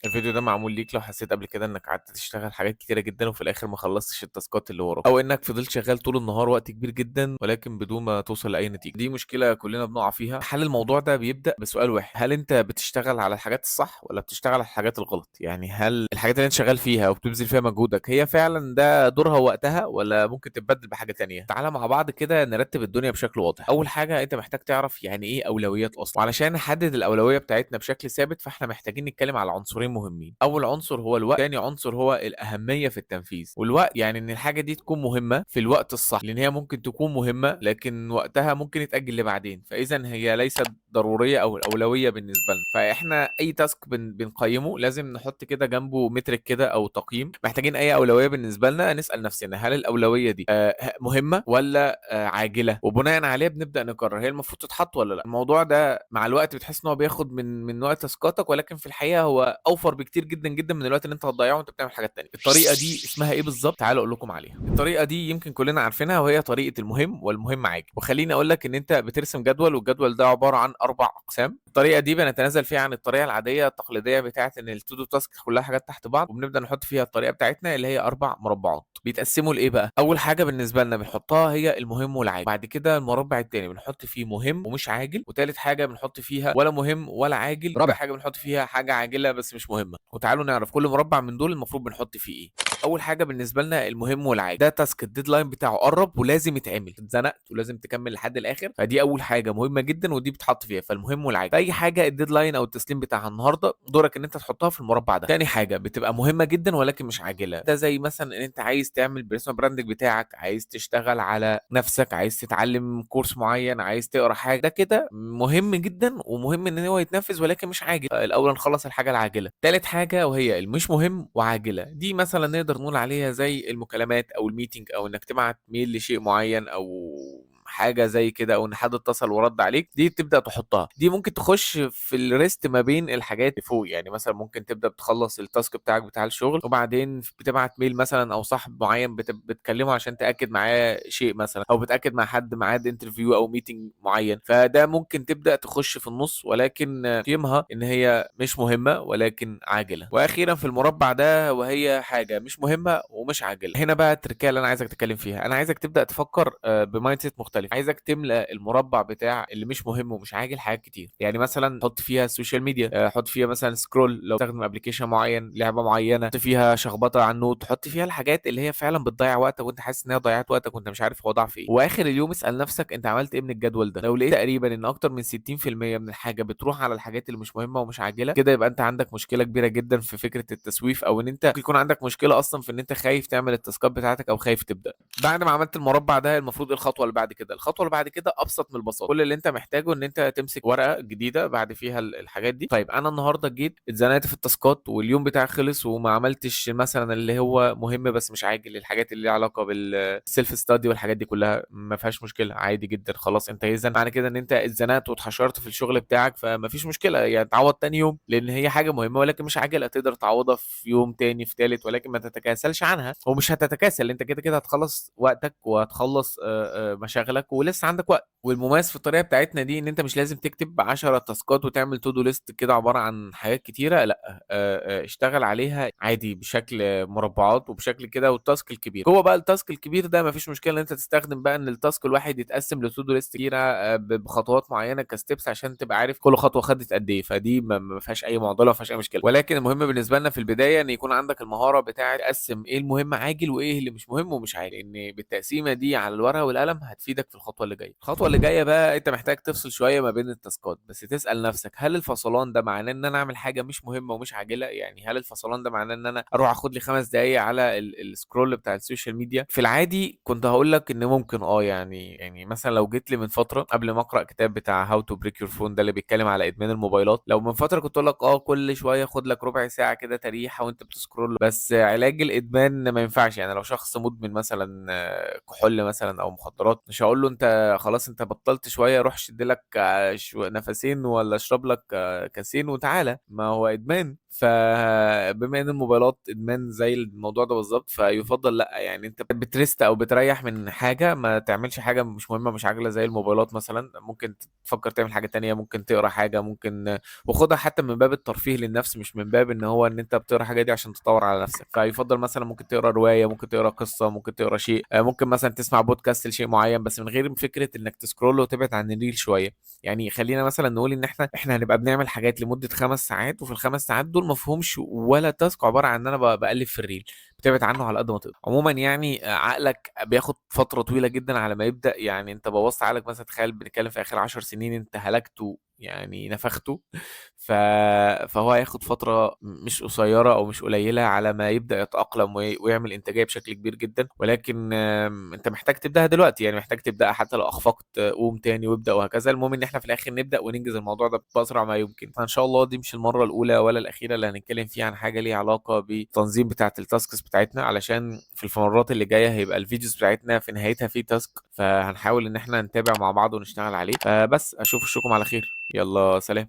الفيديو ده معمول ليك لو حسيت قبل كده انك قعدت تشتغل حاجات كتيره جدا وفي الاخر ما خلصتش التاسكات اللي وراك، او انك فضلت شغال طول النهار وقت كبير جدا ولكن بدون ما توصل لاي نتيجه. دي مشكله كلنا بنقع فيها. حل الموضوع ده بيبدا بسؤال واحد: هل انت بتشتغل على الحاجات الصح ولا بتشتغل على الحاجات الغلط؟ يعني هل الحاجات اللي انت شغال فيها وبتبذل فيها مجهودك هي فعلا ده دورها ووقتها، ولا ممكن تتبدل بحاجه تانية؟ تعالى مع بعض كده نرتب الدنيا بشكل واضح. اول حاجه انت محتاج تعرف يعني ايه اولويات اصلا، وعلشان نحدد الاولويه بتاعتنا بشكل ثابت فاحنا محتاجين نتكلم على عنصرين مهمين. اول عنصر هو الوقت، ثاني عنصر هو الاهميه في التنفيذ. والوقت يعني ان الحاجه دي تكون مهمه في الوقت الصح، لان هي ممكن تكون مهمه لكن وقتها ممكن يتاجل لبعدين، فاذا هي ليست ضروريه او الاولويه بالنسبه لنا. فاحنا اي تاسك بنقيمه لازم نحط كده جنبه مترك كده او تقييم. محتاجين اي اولويه بالنسبه لنا نسال نفسنا هل الاولويه دي مهمه ولا عاجله، وبناء عليه بنبدا نقرر هي المفروض تتحط ولا لا. الموضوع ده مع الوقت بتحس ان هو بياخد من وقت تاسكاتك، ولكن في الحقيقه هو اوفر بكتير جدا جدا من الوقت اللي انت هتضيعه وانت بتعمل حاجات تانية. الطريقه دي اسمها ايه بالظبط؟ تعالوا اقول لكم عليها. الطريقه دي يمكن كلنا عارفينها، وهي طريقه المهم والمهم عاجل. وخليني اقول لك ان انت بترسم جدول، والجدول ده عباره عن 4 اقسام. الطريقه دي بنتنازل فيها عن الطريقه العاديه التقليديه بتاعه ان التو دو تاسك كلها حاجات تحت بعض، وبنبدا نحط فيها الطريقه بتاعتنا اللي هي 4 مربعات. بيتقسموا لايه بقى؟ اول حاجه بالنسبه لنا بنحطها هي المهم والعاجل، بعد كده المربع الثاني بنحط فيه مهم ومش عاجل، وثالث حاجه بنحط فيها ولا مهم ولا عاجل، رابع حاجه بنحط فيها حاجه عاجله بس مش مهمه. وتعالوا نعرف كل مربع من دول المفروض بنحط فيه ايه. اول حاجه بالنسبه لنا المهم والعاجل، ده تاسك الديدلاين بتاعه قرب ولازم يتعمل، اتزنقت ولازم تكمل لحد الاخر، فدي اول حاجه مهمه جدا ودي بتحط فيها. فالمهم والعاجل فاي حاجه الديدلاين او التسليم بتاعها النهارده دورك ان انت تحطها في المربع ده. تاني حاجه بتبقى مهمه جدا ولكن مش عاجله، ده زي مثلا ان انت عايز تعمل باسم براندنج بتاعك، عايز تشتغل على نفسك، عايز تتعلم كورس معين، عايز تقرا حاجه، ده كده مهم جدا ومهم ان هو يتنفذ ولكن مش عاجل. الاول نخلص الحاجه العاجله. تالت حاجه وهي المش مهم وعاجله، دي مثلا نقدر نقول عليها زي المكالمات او الميتنج، او انك تبعت ميل لشيء معين او حاجه زي كده، او ان حد اتصل ورد عليك، دي تبدا تحطها. دي ممكن تخش في الريست ما بين الحاجات اللي فوق. يعني مثلا ممكن تبدا بتخلص التاسك بتاعك بتاع الشغل وبعدين بتبعت ميل مثلا او صاحب معين بتكلمه عشان تاكد معاه شيء مثلا، او بتاكد مع حد ميعاد انترفيو او ميتنج معين، فده ممكن تبدا تخش في النص ولكن قيمها ان هي مش مهمه ولكن عاجله. واخيرا في المربع ده وهي حاجه مش مهمه ومش عاجله، هنا بقى التركيه اللي انا عايزك تتكلم فيها. انا عايزك تبدا تفكر بمايند سيت مختلف. عايزك تملى المربع بتاع اللي مش مهم ومش عاجل حاجات كتير. يعني مثلا حط فيها السوشيال ميديا، حط فيها مثلا سكرول لو تستخدم ابلكيشن معين، لعبه معينه، حط فيها شخبطه على النوت، حط فيها الحاجات اللي هي فعلا بتضيع وقتك وانت حاسس ان هي ضيعت وقتك وانت مش عارف هو ضاع في ايه. واخر اليوم اسال نفسك انت عملت ايه من الجدول ده. لو لقيت تقريبا ان اكتر من 60% من الحاجه بتروح على الحاجات اللي مش مهمه ومش عاجله، كده يبقى انت عندك مشكله كبيره جدا في فكره التسويف، او ان انت ممكن يكون عندك مشكله اصلا في ان انت خايف تعمل التاسكات بتاعتك او خايف تبدا. بعد ما عملت المربع ده المفروض إيه الخطوه اللي بعد كده؟ الخطوه اللي بعد كده ابسط من البساطه. كل اللي انت محتاجه ان انت تمسك ورقه جديده بعد فيها الحاجات دي. طيب انا النهارده جيت اتزنقت في التاسكات واليوم بتاعي خلص وما عملتش مثلا اللي هو مهم بس مش عاجل، الحاجات اللي ليها علاقه بالسيلف ستادي والحاجات دي كلها، ما فيهاش مشكله عادي جدا. خلاص انت اذا معنى كده ان انت اتزنقت واتحشرت في الشغل بتاعك، فما فيش مشكله يعني تعوض تاني يوم، لان هي حاجه مهمه ولكن مش عاجله، تقدر تعوضها في يوم تاني في تالت، ولكن ما تتكاسلش عنها. ومش هتتكاسل، انت كده كده هتخلص وقتك وهتخلص مشاغلك ولسه عندك وقت. والمميز في الطريقه بتاعتنا دي ان انت مش لازم تكتب 10 تاسكات وتعمل تو دو ليست كده عباره عن حاجات كتيره، لا، اشتغل عليها عادي بشكل مربعات وبشكل كده. والتاسك الكبير هو بقى التاسك الكبير ده مفيش مشكله ان انت تستخدم بقى ان التاسك الواحد يتقسم لتو دو ليست كتيره بخطوات معينه كستبس عشان تبقى عارف كل خطوه خدت قد ايه، فدي ما فيهاش اي معضله، ما فيهاش اي مشكله. ولكن المهم بالنسبه لنا في البدايه ان يكون عندك المهاره بتاعه تقسم ايه المهم عاجل وايه اللي مش مهم ومش عاجل، لان بالتقسيمه دي على الورقه والقلم هتفيدك في الخطوه اللي جايه. الخطوه اللي جايه بقى انت محتاج تفصل شويه ما بين التاسكات، بس تسال نفسك هل الفصلان ده معناه ان انا اعمل حاجه مش مهمه ومش عاجله؟ يعني هل الفصلان ده معناه ان انا اروح اخد لي 5 دقائق على السكرول بتاع السوشيال ميديا؟ في العادي كنت هقول لك ان ممكن يعني مثلا لو جيت لي من فتره قبل ما اقرا كتاب بتاع هاو تو بريك يور فون ده اللي بيتكلم على ادمان الموبايلات، لو من فتره كنت اقول لك كل شويه خد لك ربع ساعه كده تريحه وانت بتسكرول. بس علاج الادمان ما ينفعش. يعني لو شخص مدمن مثلا كحول مثلا او مخدرات، مش هقول له انت خلاص انت بطلت شويه روح شد لك نفسين ولا اشرب لك كاسين وتعالى، ما هو ادمان. فبما ان الموبايلات ادمان زي الموضوع ده بالظبط، فيفضل لا، يعني انت بتريست او بتريح من حاجه، ما تعملش حاجه مش مهمه مش عاجله زي الموبايلات مثلا. ممكن تفكر تعمل حاجه تانية، ممكن تقرا حاجه، ممكن وخدها حتى من باب الترفيه للنفس، مش من باب ان هو ان انت بتقرا حاجه دي عشان تطور على نفسك. فيفضل مثلا ممكن تقرا روايه، ممكن تقرا قصه، ممكن تقرا شيء، ممكن مثلا تسمع بودكاست لشيء معين، بس من غير فكره انك تسكرول وتبعد عن الريل شويه. يعني خلينا مثلا نقول ان احنا هنبقى بنعمل حاجات لمده 5 ساعات، وفي ال5 ساعات دول ما فيهمش ولا تاسك عباره عن ان انا بقلب في الريل. بتبعد عنه على قد ما تقدر. عموما يعني عقلك بياخد فتره طويله جدا على ما يبدا، يعني انت بوظت عقلك مثلا، تخيل بنتكلم في اخر 10 سنين انت هلكته، يعني نفخته. ف... فهو هياخد فترة مش قصيرة أو مش قليلة على ما يبدأ يتأقلم ويعمل إنتاجية بشكل كبير جدا. ولكن أنت محتاج تبدأها دلوقتي، يعني محتاج تبدأها حتى لو أخفقت قوم تاني وابدأ وهكذا. المهم إن إحنا في الآخر نبدأ وننجز الموضوع ده بأسرع ما يمكن. فإن شاء الله دي مش المرة الأولى ولا الأخيرة اللي هنتكلم فيها عن حاجة ليها علاقة بالتنظيم بتاعة التاسكس بتاعتنا، علشان في المرات اللي جاية هيبقى الفيديوز بتاعتنا في نهايتها في تاسك، فهنحاول إن إحنا نتابع مع بعض ونشتغل عليه. فبس أشوفكم على خير. يلا سلام.